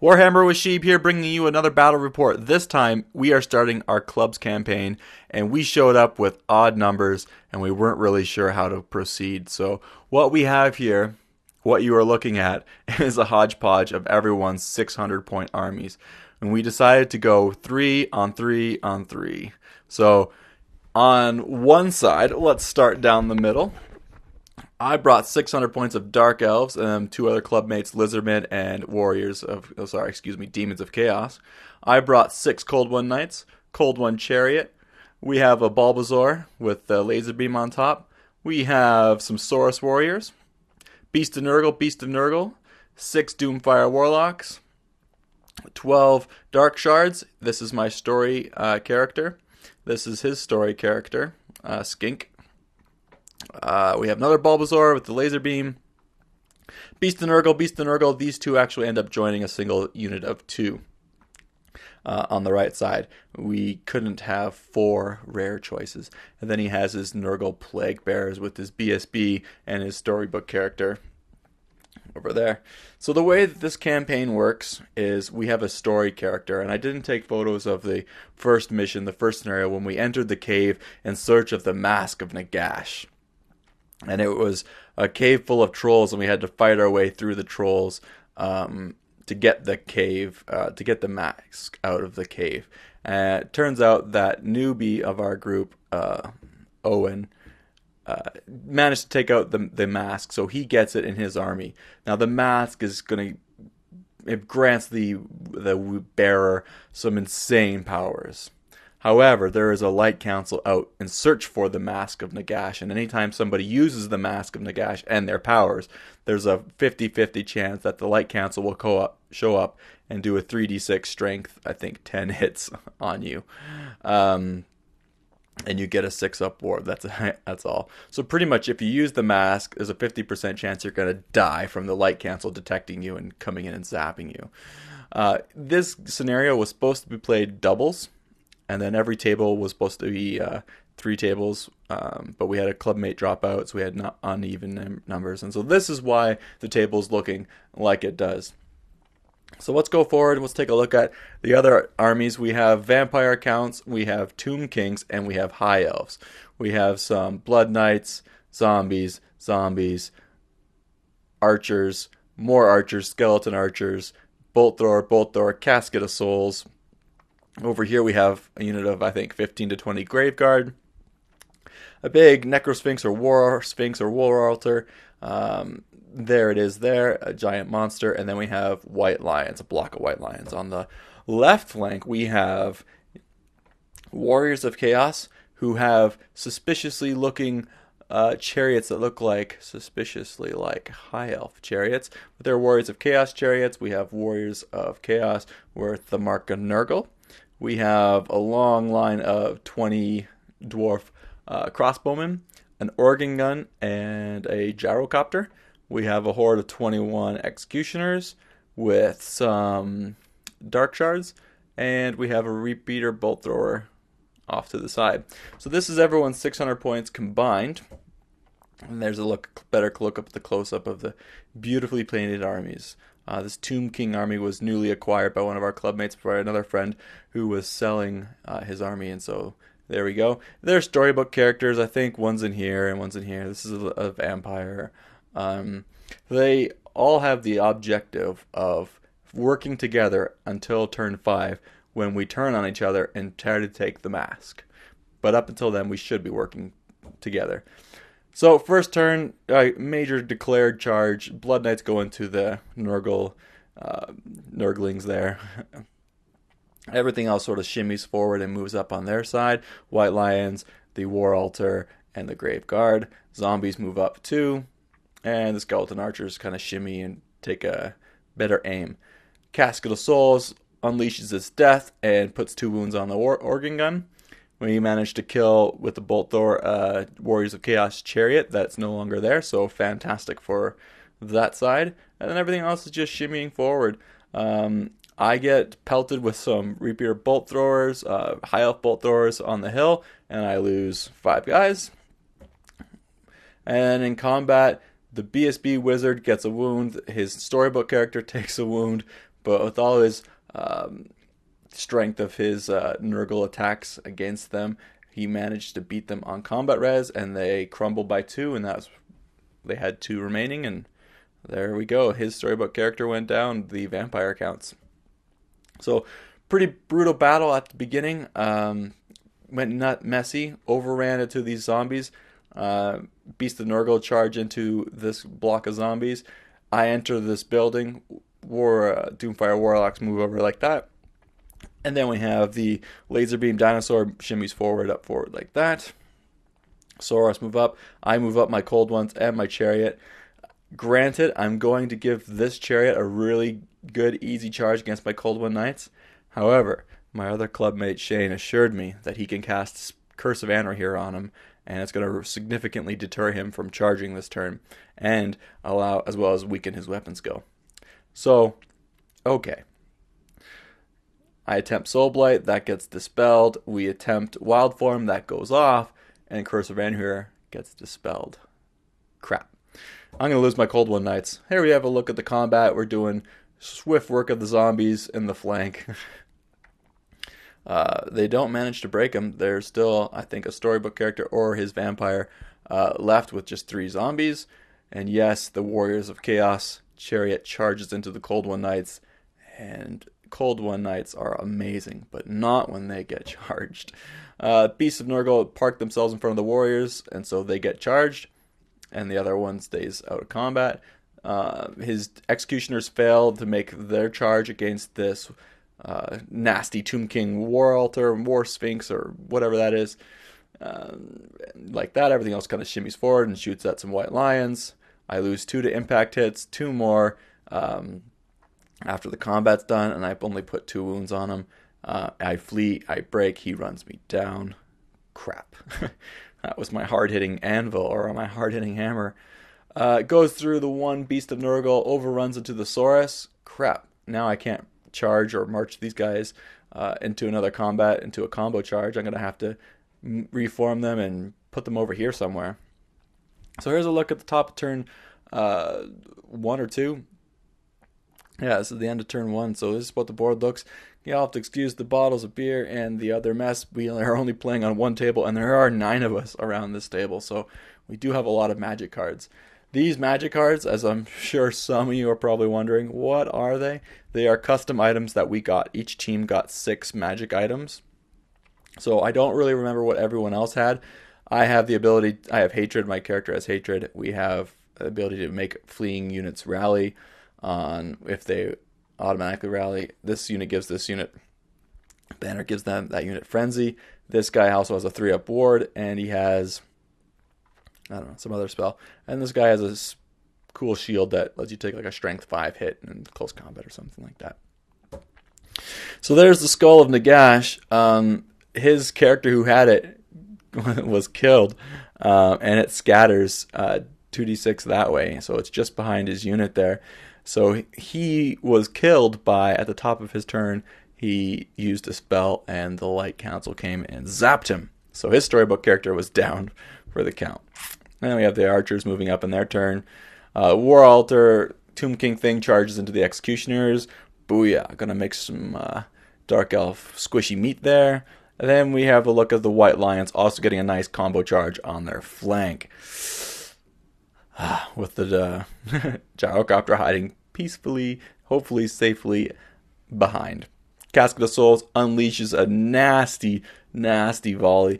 Warhammer with Sheep here, bringing you another battle report. This time, we are starting our club's campaign, and we showed up with odd numbers, and we weren't really sure how to proceed. So, what we have here, what you are looking at, is a hodgepodge of everyone's 600-point armies. And we decided to go 3 on 3 on 3. So, on one side, let's start down the middle. I brought 600 points of Dark Elves and two other clubmates, Lizardmen and Demons of Chaos. I brought 6 Cold One Knights, Cold One Chariot. We have a Bulbasaur with the laser beam on top. We have some Saurus Warriors, Beast of Nurgle, 6 Doomfire Warlocks, 12 Dark Shards. This is my story character. This is his story character, Skink. We have another Bulbasaur with the laser beam. Beast of Nurgle. These two actually end up joining a single unit of 2 on the right side. We couldn't have 4 rare choices. And then he has his Nurgle Plague Bearers with his BSB and his storybook character over there. So the way that this campaign works is we have a story character, and I didn't take photos of the first mission, the first scenario, when we entered the cave in search of the Mask of Nagash. And it was a cave full of trolls, and we had to fight our way through the trolls to get the cave, to get the mask out of the cave. And it turns out that newbie of our group, Owen, managed to take out the mask, so he gets it in his army. Now the mask is it grants the bearer some insane powers. However, there is a Light Council out in search for the Mask of Nagash, and anytime somebody uses the Mask of Nagash and their powers, there's a 50-50 chance that the Light Council will show up and do a 3d6 strength, I think 10 hits on you. And you get a 6-up ward. That's all. So pretty much if you use the mask, there's a 50% chance you're going to die from the Light Council detecting you and coming in and zapping you. This scenario was supposed to be played doubles. And then every table was supposed to be 3 tables, but we had a clubmate drop out, so we had uneven numbers. And so this is why the table is looking like it does. So let's go forward and let's take a look at the other armies. We have Vampire Counts, we have Tomb Kings, and we have High Elves. We have some Blood Knights, Zombies, Archers, more Archers, Skeleton Archers, Bolt Thrower, Casket of Souls. Over here we have a unit of, I think, 15 to 20 Graveguard, a big Necrosphinx or War Altar. There it is there, a giant monster. And then we have White Lions, a block of White Lions. On the left flank, we have Warriors of Chaos, who have suspiciously looking chariots that look suspiciously like High Elf chariots. With their Warriors of Chaos chariots, we have Warriors of Chaos with the Mark of Nurgle. We have a long line of 20 dwarf crossbowmen, an organ gun, and a gyrocopter. We have a horde of 21 executioners with some dark shards, and we have a repeater bolt thrower off to the side. So this is everyone's 600 points combined. And there's a better look up at the close-up of the beautifully painted armies. This Tomb King army was newly acquired by one of our clubmates by another friend who was selling his army, and so there we go. They're storybook characters. I think one's in here and one's in here. This is a vampire. They all have the objective of working together until turn 5, when we turn on each other and try to take the mask. But up until then, we should be working together. So first turn, major declared charge. Blood Knights go into the Nurglings there. Everything else sort of shimmies forward and moves up on their side. White Lions, the War Altar, and the Grave Guard. Zombies move up too. And the Skeleton Archers kind of shimmy and take a better aim. Casket of Souls unleashes its death and puts 2 wounds on the organ gun. We managed to kill with the bolt thrower Warriors of Chaos chariot that's no longer there, so fantastic for that side. And then everything else is just shimmying forward. I get pelted with some repeater bolt throwers, high elf bolt throwers on the hill, and I lose 5 guys. And in combat, the BSB wizard gets a wound. His storybook character takes a wound. but with all his strength of his Nurgle attacks against them, he managed to beat them on combat res, and they crumbled by 2, and they had 2 remaining, and there we go. His storybook character went down, the vampire counts. So, pretty brutal battle at the beginning. Went not messy, overran into these zombies. Beast of Nurgle charge into this block of zombies. I enter this building. Doomfire Warlocks move over like that. And then we have the laser beam dinosaur shimmies up forward like that. Soros move up. I move up my cold ones and my chariot. Granted, I'm going to give this chariot a really good, easy charge against my cold one knights. However, my other clubmate Shane assured me that he can cast Curse of Anarchy on him, and it's going to significantly deter him from charging this turn, and allow as well as weaken his weapon skill. So, okay. I attempt Soul Blight, that gets dispelled. We attempt Wild Form, that goes off, and Curse of Anarchy gets dispelled. Crap. I'm going to lose my Cold One Knights. Here we have a look at the combat. We're doing swift work of the zombies in the flank. They don't manage to break him. There's still, I think, a storybook character or his vampire left with just 3 zombies. And yes, the Warriors of Chaos chariot charges into the Cold One Knights. And Cold One Knights are amazing, but not when they get charged. Beasts of Nurgle park themselves in front of the Warriors, and so they get charged. And the other one stays out of combat. His executioners fail to make their charge against this nasty Tomb King War Altar, War Sphinx, or whatever that is. Like that, everything else kind of shimmies forward and shoots at some white lions. I lose 2 to impact hits, 2 more after the combat's done, and I only put 2 wounds on him. I flee, I break, he runs me down. Crap. That was my hard-hitting anvil, or my hard-hitting hammer. Goes through the one Beast of Nurgle, overruns into the Saurus. Crap. Now I can't charge or march these guys into another combat, into a combo charge. I'm going to have to reform them and put them over here somewhere. So here's a look at the top of turn 1 or 2. Yeah, this is the end of turn 1, so this is what the board looks. You'll have to excuse the bottles of beer and the other mess. We are only playing on one table, and there are 9 of us around this table, so we do have a lot of magic cards. These magic cards, as I'm sure some of you are probably wondering, what are they? They are custom items that we got. Each team got 6 magic items. So I don't really remember what everyone else had. I have the ability, I have Hatred, my character has Hatred. We have the ability to make fleeing units rally on if they automatically rally. This unit gives this unit banner, gives them that unit frenzy. This guy also has a 3-up ward, and he has, I don't know, some other spell. And this guy has a cool shield that lets you take like a strength 5 hit in close combat or something like that. So there's the Skull of Nagash. His character who had it was killed, and it scatters 2d6 that way. So it's just behind his unit there. So he was killed by, at the top of his turn, he used a spell, and the Light Council came and zapped him. So his storybook character was down for the count. And then we have the archers moving up in their turn. War Altar, Tomb King thing charges into the executioners. Booyah, gonna make some Dark Elf squishy meat there. And then we have a look at the White Lions also getting a nice combo charge on their flank. With the gyrocopter hiding peacefully, hopefully safely behind. Casket of Souls unleashes a nasty, nasty volley.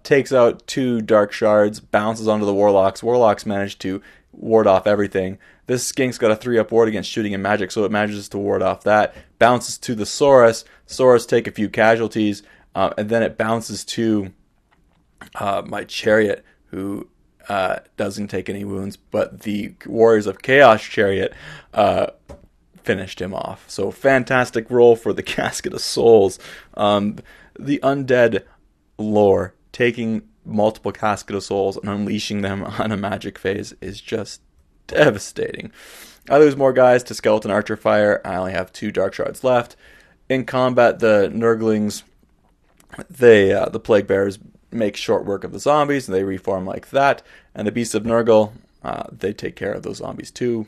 Takes out 2 dark shards, bounces onto the Warlocks. Warlocks manage to ward off everything. This Skink's got a 3-up ward against shooting and magic, so it manages to ward off that. Bounces to the Saurus. Saurus take a few casualties, and then it bounces to my chariot, who doesn't take any wounds, but the Warriors of Chaos chariot finished him off. So fantastic roll for the Casket of Souls. The undead lore, taking multiple Casket of Souls and unleashing them on a magic phase is just devastating. I lose more guys to Skeleton Archer Fire. I only have 2 Dark Shards left. In combat, the Nurglings, the Plague Bearers, make short work of the zombies, and they reform like that. And the Beasts of Nurgle, they take care of those zombies too.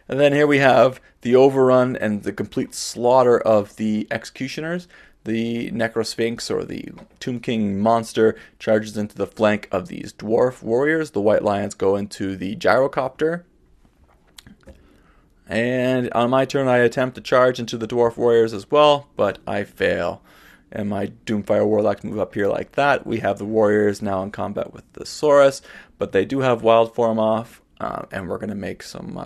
And then here we have the overrun and the complete slaughter of the executioners. The Necrosphinx, or the Tomb King monster, charges into the flank of these dwarf warriors. The white lions go into the gyrocopter. And on my turn, I attempt to charge into the dwarf warriors as well, but I fail. And my Doomfire Warlocks move up here like that. We have the warriors now in combat with the Saurus, but they do have wild form off, and we're going to make some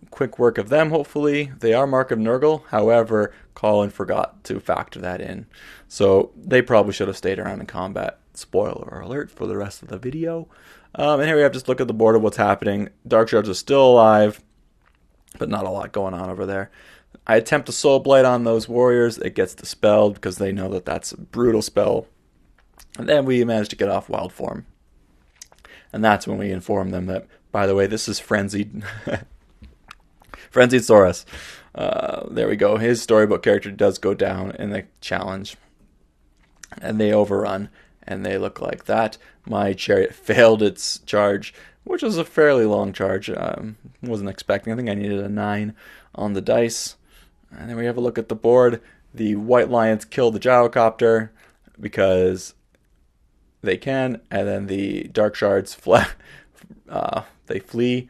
quick work of them, hopefully. They are Mark of Nurgle, however, Colin forgot to factor that in. So they probably should have stayed around in combat. Spoiler alert for the rest of the video. And here we have just look at the board of what's happening. Dark Shards are still alive, but not a lot going on over there. I attempt a Soul Blight on those warriors. It gets dispelled because they know that that's a brutal spell. And then we manage to get off wild form. And that's when we inform them that, by the way, this is Frenzied Frenzied Saurus. There we go. His storybook character does go down in the challenge. And they overrun. And they look like that. My chariot failed its charge, which was a fairly long charge. Wasn't expecting. I think I needed a 9 on the dice. And then we have a look at the board. The white lions kill the gyrocopter because they can. And then the dark shards they flee.